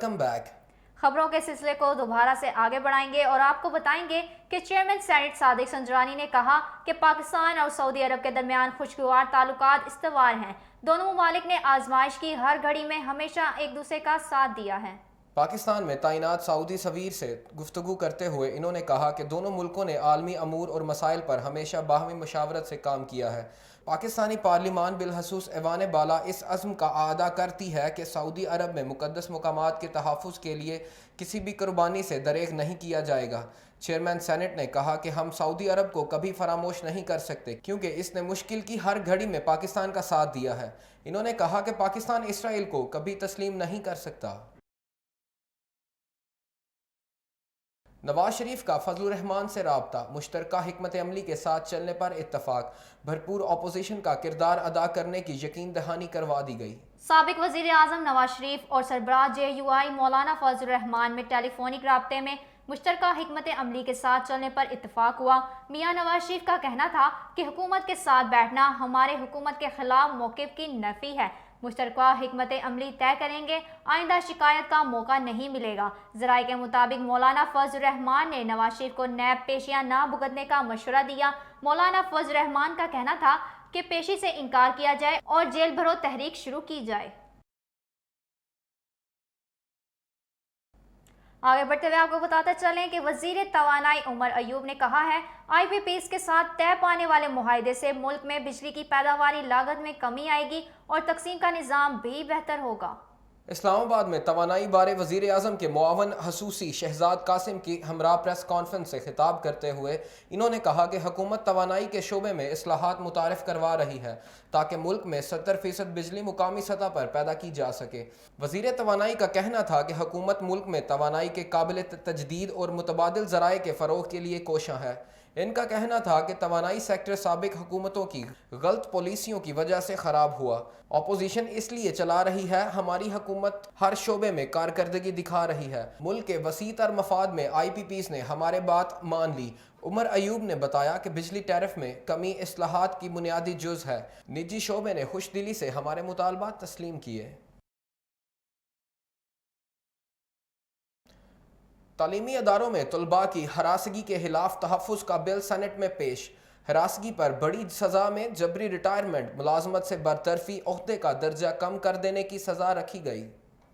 Come back خبروں کے سلسلے کو دوبارہ سے آگے بڑھائیں گے اور آپ کو بتائیں گے کہ چیئرمین سینیٹ صادق سنجرانی نے کہا کہ پاکستان اور سعودی عرب کے درمیان خوشگوار تعلقات استوار ہیں۔ دونوں ممالک نے آزمائش کی ہر گھڑی میں ہمیشہ ایک دوسرے کا ساتھ دیا ہے۔ پاکستان میں تعینات سعودی سفیر سے گفتگو کرتے ہوئے انہوں نے کہا کہ دونوں ملکوں نے عالمی امور اور مسائل پر ہمیشہ باہمی مشاورت سے کام کیا ہے۔ پاکستانی پارلیمان بالخصوص ایوان بالا اس عزم کا اعادہ کرتی ہے کہ سعودی عرب میں مقدس مقامات کے تحفظ کے لیے کسی بھی قربانی سے دریغ نہیں کیا جائے گا۔ چیئرمین سینیٹ نے کہا کہ ہم سعودی عرب کو کبھی فراموش نہیں کر سکتے کیونکہ اس نے مشکل کی ہر گھڑی میں پاکستان کا ساتھ دیا ہے۔ انہوں نے کہا کہ پاکستان اسرائیل کو کبھی تسلیم نہیں کر سکتا۔ نواز شریف کا فضل الرحمان سے رابطہ، مشترکہ حکمت عملی کے ساتھ چلنے پر اتفاق، بھرپور اپوزیشن کا کردار ادا کرنے کی یقین دہانی کروا دی گئی۔ سابق وزیر اعظم نواز شریف اور سربراہ JUI مولانا فضل الرحمان میں ٹیلی فونک رابطے میں مشترکہ حکمت عملی کے ساتھ چلنے پر اتفاق ہوا۔ میاں نواز شریف کا کہنا تھا کہ حکومت کے ساتھ بیٹھنا ہمارے حکومت کے خلاف موقف کی نفی ہے۔ مشترکہ حکمت عملی طے کریں گے، آئندہ شکایت کا موقع نہیں ملے گا۔ ذرائع کے مطابق مولانا فضل الرحمان نے نواز شریف کو نیب پیشیاں نہ بھگتنے کا مشورہ دیا۔ مولانا فضل الرحمان کا کہنا تھا کہ پیشی سے انکار کیا جائے اور جیل بھرو تحریک شروع کی جائے۔ آگے بڑھتے ہوئے آپ کو بتاتے چلیں کہ وزیر توانائی عمر ایوب نے کہا ہے IPPs کے ساتھ طے پانے والے معاہدے سے ملک میں بجلی کی پیداواری لاگت میں کمی آئے گی اور تقسیم کا نظام بھی بہتر ہوگا۔ اسلام آباد میں توانائی بارے وزیر اعظم کے معاون خصوصی شہزاد قاسم کی ہمراہ پریس کانفرنس سے خطاب کرتے ہوئے انہوں نے کہا کہ حکومت توانائی کے شعبے میں اصلاحات متعارف کروا رہی ہے تاکہ ملک میں 70% بجلی مقامی سطح پر پیدا کی جا سکے۔ وزیر توانائی کا کہنا تھا کہ حکومت ملک میں توانائی کے قابل تجدید اور متبادل ذرائع کے فروغ کے لیے کوشاں ہے۔ ان کا کہنا تھا کہ توانائی سیکٹر سابق حکومتوں کی غلط پالیسیوں کی وجہ سے خراب ہوا۔ اپوزیشن اس لیے چلا رہی ہے، ہماری حکومت ہر شعبے میں کارکردگی دکھا رہی ہے۔ ملک کے وسیع تر مفاد میں IPPs نے ہمارے بات مان لی۔ عمر ایوب نے بتایا کہ بجلی ٹیرف میں کمی اصلاحات کی بنیادی جز ہے۔ نجی شعبے نے خوش دلی سے ہمارے مطالبات تسلیم کیے۔ تعلیمی اداروں میں طلباء کی ہراسگی کے خلاف تحفظ کا بل سینٹ میں پیش۔ ہراسگی پر بڑی سزا میں جبری ریٹائرمنٹ، ملازمت سے برطرفی، عہدے کا درجہ کم کر دینے کی سزا رکھی گئی۔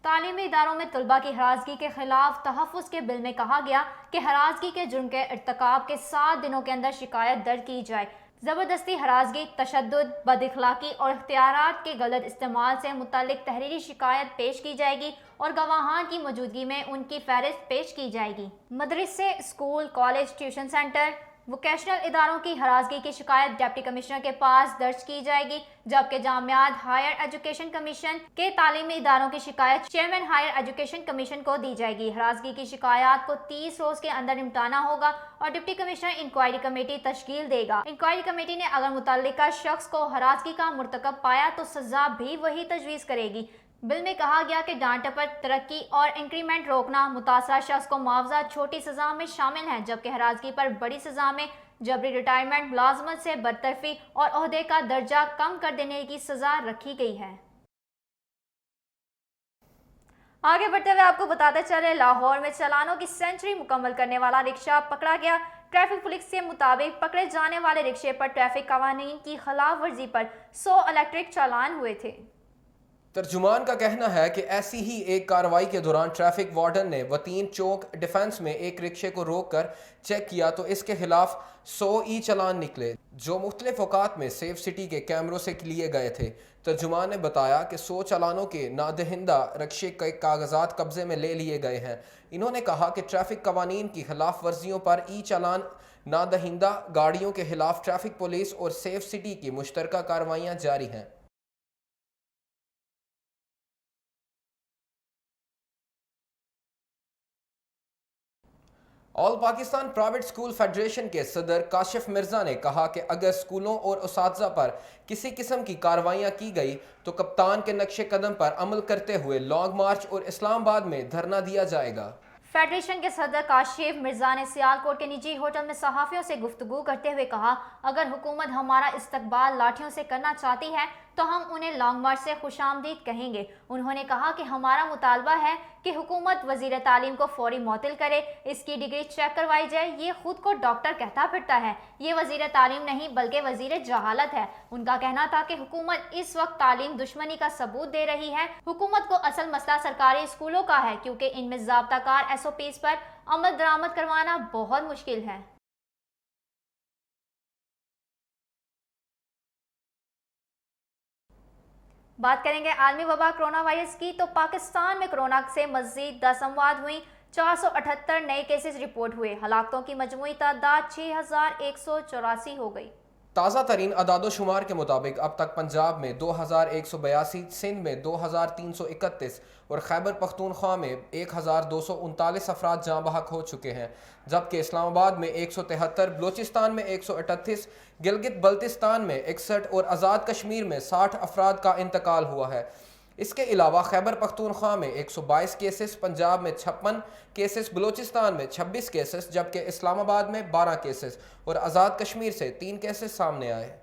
تعلیمی اداروں میں طلباء کی ہراسگی کے خلاف تحفظ کے بل میں کہا گیا کہ ہراسگی کے جرم کے ارتکاب کے 7 دنوں کے اندر شکایت درج کی جائے۔ زبردستی ہراسگی، تشدد، بد اخلاقی اور اختیارات کے غلط استعمال سے متعلق تحریری شکایت پیش کی جائے گی اور گواہان کی موجودگی میں ان کی فہرست پیش کی جائے گی۔ مدرسے، school, college, tuition centre, vocational اداروں کی ہراسگی کی شکایت ڈپٹی کمشنر کے پاس درج کی جائے گی، جبکہ جامعات ہائر ایجوکیشن کمیشن کے تعلیمی اداروں کی شکایت چیئرمین ہائر ایجوکیشن کمیشن کو دی جائے گی۔ ہراسگی کی شکایات کو 30 روز کے اندر نمٹانا ہوگا اور ڈپٹی کمشنر انکوائری کمیٹی تشکیل دے گا۔ انکوائری کمیٹی نے اگر متعلقہ شخص کو ہراسگی کا مرتکب پایا تو سزا بھی وہی تجویز کرے گی۔ بل میں کہا گیا کہ ڈانٹ ٹپٹ، ترقی اور انکریمنٹ روکنا متاثرہ شخص کو معاوضہ چھوٹی سزا میں شامل ہیں، جبکہ ہراسگی پر بڑی سزا میں جبری ریٹائرمنٹ، ملازمت سے برطرفی اور عہدے کا درجہ کم کر دینے کی سزا رکھی گئی ہے۔ آگے بڑھتے ہوئے آپ کو بتاتے چلے لاہور میں چالانوں کی سینچری مکمل کرنے والا رکشہ پکڑا گیا۔ ٹریفک پولیس کے مطابق پکڑے جانے والے رکشے پر ٹریفک قوانین کی خلاف ورزی پر 100 الیکٹرک چالان ہوئے تھے۔ ترجمان کا کہنا ہے کہ ایسی ہی ایک کارروائی کے دوران ٹریفک وارڈن نے وطین چوک ڈیفنس میں ایک رکشے کو روک کر چیک کیا تو اس کے خلاف 100 چالان نکلے جو مختلف اوقات میں سیف سٹی کے کیمروں سے لیے گئے تھے۔ ترجمان نے بتایا کہ 100 چالانوں کے نادہندہ رکشے کے کاغذات قبضے میں لے لیے گئے ہیں۔ انہوں نے کہا کہ ٹریفک قوانین کی خلاف ورزیوں پر چالان نادہندہ گاڑیوں کے خلاف ٹریفک پولیس اور سیف سٹی کی مشترکہ کارروائیاں جاری ہیں۔ آل پاکستان پرائیویٹ اسکول فیڈریشن کے صدر کاشف مرزا نے کہا کہ اگر اسکولوں اور اساتذہ پر کسی قسم کی کارروائیاں کی گئی تو کپتان کے نقش قدم پر عمل کرتے ہوئے لانگ مارچ اور اسلام آباد میں دھرنا دیا جائے گا۔ فیڈریشن کے صدر کاشف مرزا نے سیالکوٹ کے نجی ہوٹل میں صحافیوں سے گفتگو کرتے ہوئے کہا اگر حکومت ہمارا استقبال لاٹھیوں سے کرنا چاہتی ہے تو ہم انہیں لانگ مارچ سے خوش آمدید کہیں گے۔ انہوں نے کہا کہ ہمارا مطالبہ ہے کہ حکومت وزیر تعلیم کو فوری معطل کرے، اس کی ڈگری چیک کروائی جائے۔ یہ خود کو ڈاکٹر کہتا پھرتا ہے، یہ وزیر تعلیم نہیں بلکہ وزیر جہالت ہے۔ ان کا کہنا تھا کہ حکومت اس وقت تعلیم دشمنی کا ثبوت دے رہی ہے۔ حکومت کو اصل مسئلہ سرکاری اسکولوں کا ہے، کیونکہ ان میں ضابطہ کار SOPs پر عمل درآمد کروانا بہت مشکل ہے۔ بات کریں گے عالمی وبا کرونا وائرس کی، تو پاکستان میں کرونا سے مزید 10 اموات ہوئیں، 478 نئے کیسز رپورٹ ہوئے، ہلاکتوں کی مجموعی تعداد 6184 ہو گئی۔ تازہ ترین اعداد و شمار کے مطابق اب تک پنجاب میں 2182، سندھ میں 2331 اور خیبر پختونخوا میں 1239 افراد جاں بحق ہو چکے ہیں، جبکہ اسلام آباد میں 173، بلوچستان میں 138، گلگت بلتستان میں 61 اور آزاد کشمیر میں 60 افراد کا انتقال ہوا ہے۔ اس کے علاوہ خیبر پختونخوا میں 122 کیسز، پنجاب میں 56 کیسز، بلوچستان میں 26 کیسز، جبکہ اسلام آباد میں 12 کیسز اور آزاد کشمیر سے 3 کیسز سامنے آئے۔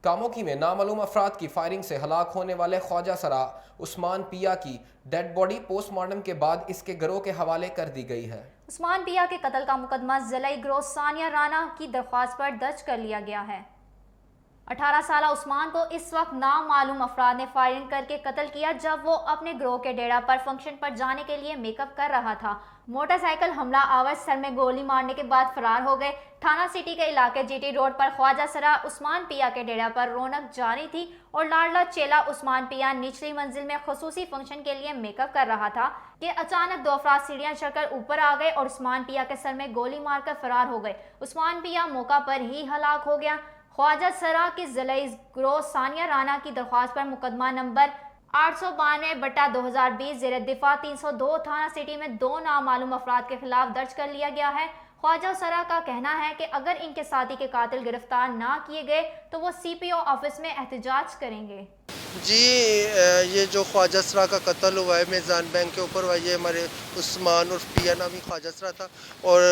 کاموکی میں نامعلوم افراد کی فائرنگ سے ہلاک ہونے والے خواجہ سرا عثمان پیا کی ڈیڈ باڈی پوسٹ مارٹم کے بعد اس کے گروہ کے حوالے کر دی گئی ہے۔ عثمان پیا کے قتل کا مقدمہ ضلعی گروہ ثانیہ رانا کی درخواست پر درج کر لیا گیا ہے۔ 18 سالہ عثمان کو اس وقت نامعلوم افراد نے فائرنگ کر کے قتل کیا جب وہ اپنے گروہ کے ڈیرا پر فنکشن پر جانے کے لیے میک اپ کر رہا تھا۔ موٹر سائیکل حملہ آور سر میں گولی مارنے کے بعد فرار ہو گئے۔ تھانہ سٹی کے علاقے GT روڈ پر خواجہ سرا عثمان پیا کے ڈیرا پر رونق جاری تھی اور لاڈلا چیلا عثمان پیا نچلی منزل میں خصوصی فنکشن کے لیے میک اپ کر رہا تھا کہ اچانک 2 افراد سیڑھیاں چڑھ کر اوپر آ گئے اور عثمان پیا کے سر میں گولی مار کر فرار ہو گئے۔ عثمان پیا موقع پر ہی ہلاک ہو گیا۔ خواجہ سرا کی ضلعی گروہ ثانیہ رانا کی درخواست پر مقدمہ نمبر 892/2020 زیر دفاع 302 تھانہ سٹی میں 2 نامعلوم افراد کے خلاف درج کر لیا گیا ہے۔ خواجہ سرا کا کہنا ہے کہ اگر ان کے ساتھی کے قاتل گرفتار نہ کیے گئے تو وہ CPO آفس میں احتجاج کریں گے۔ جی یہ جو خواجہ سرا کا قتل ہوا ہے میزان بینک کے اوپر ہوا، یہ ہمارے عثمان اور پیا نامی خواجہ سرا تھا اور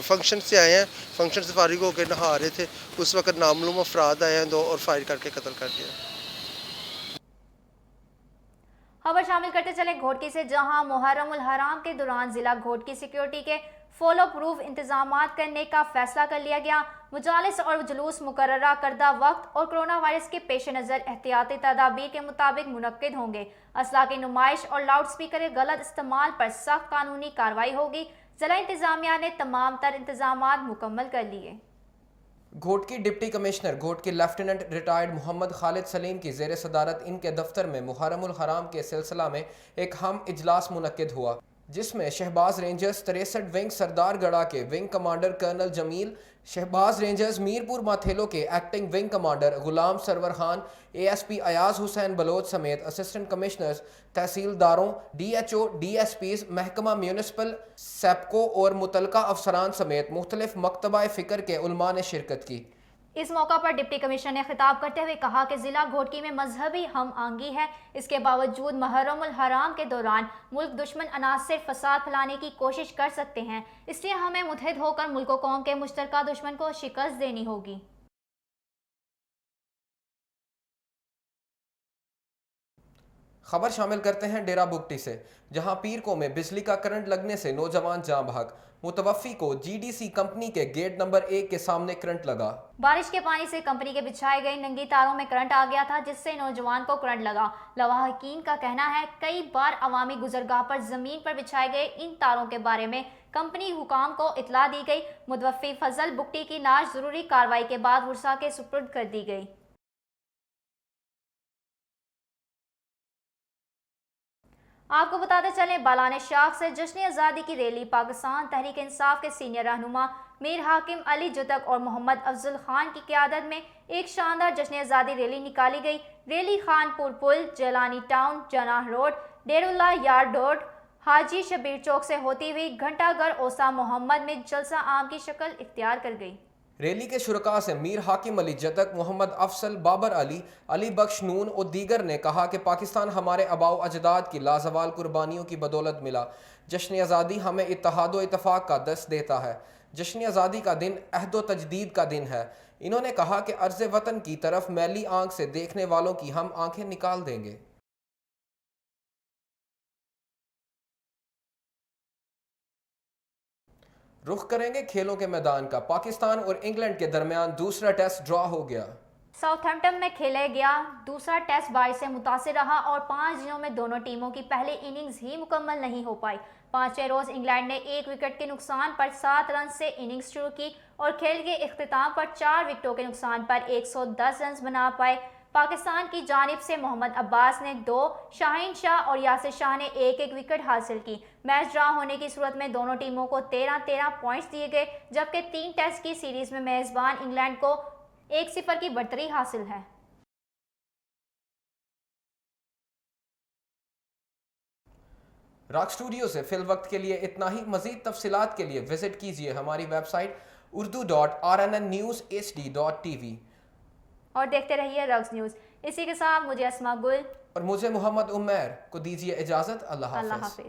فنکشن سے آئے ہیں، فنکشن سے فارغ ہو کے نہا رہے تھے، اس وقت نامعلوم افراد آئے ہیں 2 اور فائر کر کے قتل کر دیا۔ خبر شامل کرتے چلے گھوٹکی سے، جہاں محرم الحرام کے دوران ضلع گھوٹکی سیکیورٹی کے فولو پروف انتظامات کرنے کا فیصلہ کر لیا گیا۔ مجالس اور جلوس مقررہ کردہ وقت اور کرونا وائرس کے پیش نظر احتیاطی تدابیر کے مطابق منعقد ہوں گے۔ اسلحہ کی نمائش اور لاؤڈ سپیکر کے غلط استعمال پر سخت قانونی کارروائی ہوگی۔ ضلع انتظامیہ نے تمام تر انتظامات مکمل کر لیے۔ Ghotki deputy commissioner Ghotki lieutenant retired Muhammad Khalid Saleem کی زیر صدارت ان کے دفتر میں محرم الحرام کے سلسلہ میں ایک اہم اجلاس منعقد ہوا، جس میں شہباز رینجرز 63 ونگ سردار گڑھا کے ونگ کمانڈر کرنل جمیل، شہباز رینجرز میرپور ماتھیلو کے acting wing commander Ghulam Sarwar Khan, ASP Ayaz حسین بلوچ سمیت اسسٹنٹ کمشنرز، تحصیلداروں، DHO، DSPs، محکمہ میونسپل، سیپکو اور متعلقہ افسران سمیت مختلف مکتبہ فکر کے علماء نے شرکت کی۔ اس موقع پر ڈپٹی کمشنر نے خطاب کرتے ہوئے کہا کہ ضلع گھوٹکی میں مذہبی ہم آہنگی ہے، اس کے باوجود محرم الحرام کے دوران ملک دشمن عناصر فساد پھیلانے کی کوشش کر سکتے ہیں، اس لیے ہمیں متحد ہو کر ملک و قوم کے مشترکہ دشمن کو شکست دینی ہوگی۔ خبر شامل کرتے ہیں ڈیرہ بگٹی سے، جہاں پیر کو میں بجلی کا کرنٹ لگنے سے نوجوان جاں بحق، متوفی کو GDC کمپنی کے گیٹ نمبر 1 کے سامنے کرنٹ لگا۔ بارش کے پانی سے کمپنی کے بچھائے گئے ننگی تاروں میں کرنٹ آ گیا تھا، جس سے نوجوان کو کرنٹ لگا۔ لواحقین کا کہنا ہے کئی بار عوامی گزرگاہ پر زمین پر بچھائے گئے ان تاروں کے بارے میں کمپنی حکام کو اطلاع دی گئی۔ متوفی فضل بگٹی کی لاش ضروری کارروائی کے بعد ورثاء کے سپرد کر دی گئی۔ آپ کو بتاتے چلیں، بالان شاخ سے جشن آزادی کی ریلی پاکستان تحریک انصاف کے سینئر رہنما میر حاکم علی جتک اور محمد افضل خان کی قیادت میں ایک شاندار جشن آزادی ریلی نکالی گئی۔ ریلی خان پور پل، جیلانی ٹاؤن، جناح روڈ، ڈیر اللہ یار روڈ، حاجی شبیر چوک سے ہوتی ہوئی گھنٹہ گر اوسا محمد میں جلسہ عام کی شکل اختیار کر گئی۔ ریلی کے شرکاء سے میر حاکم علی جدک، محمد افضل، بابر علی، علی بخش نون اور دیگر نے کہا کہ پاکستان ہمارے آباء و اجداد کی لازوال قربانیوں کی بدولت ملا۔ جشن آزادی ہمیں اتحاد و اتفاق کا درس دیتا ہے۔ جشن آزادی کا دن عہد و تجدید کا دن ہے۔ انہوں نے کہا کہ عرض وطن کی طرف میلی آنکھ سے دیکھنے والوں کی ہم آنکھیں نکال دیں گے۔ رخ کریں گے کھیلوں کے میدان کا۔ پاکستان اور انگلینڈ کے درمیان دوسرا ٹیسٹ ڈرا ہو گیا۔ ساؤتھ ہیمپٹن میں کھیلا گیا دوسرا ٹیسٹ بارش سے متاثر رہا اور 5 دنوں میں دونوں ٹیموں کی پہلی اننگز ہی مکمل نہیں ہو پائی۔ 5ویں روز انگلینڈ نے 1 وکٹ کے نقصان پر 7 رنز سے اننگز شروع کی اور کھیل کے اختتام پر 4 وکٹوں کے نقصان پر 110 رنز بنا پائے۔ پاکستان کی جانب سے محمد عباس نے 2، شاہین شاہ اور یاسر شاہ نے 1 وکٹ حاصل کی۔ میچ ڈرا ہونے کی صورت میں دونوں ٹیموں کو 13 پوائنٹس دیے گئے، جبکہ 3 ٹیسٹ کی سیریز میں میزبان انگلینڈ کو 1-0 کی برتری حاصل ہے۔ راک اسٹوڈیو سے فی الوقت کے لیے اتنا ہی۔ مزید تفصیلات کے لیے وزٹ کیجیے ہماری ویب سائٹ urdu.rnnewshd.tv اور دیکھتے رہیے رگز نیوز۔ اسی کے ساتھ مجھے اسما گل اور مجھے محمد عمیر کو دیجیے اجازت۔ اللہ حافظ۔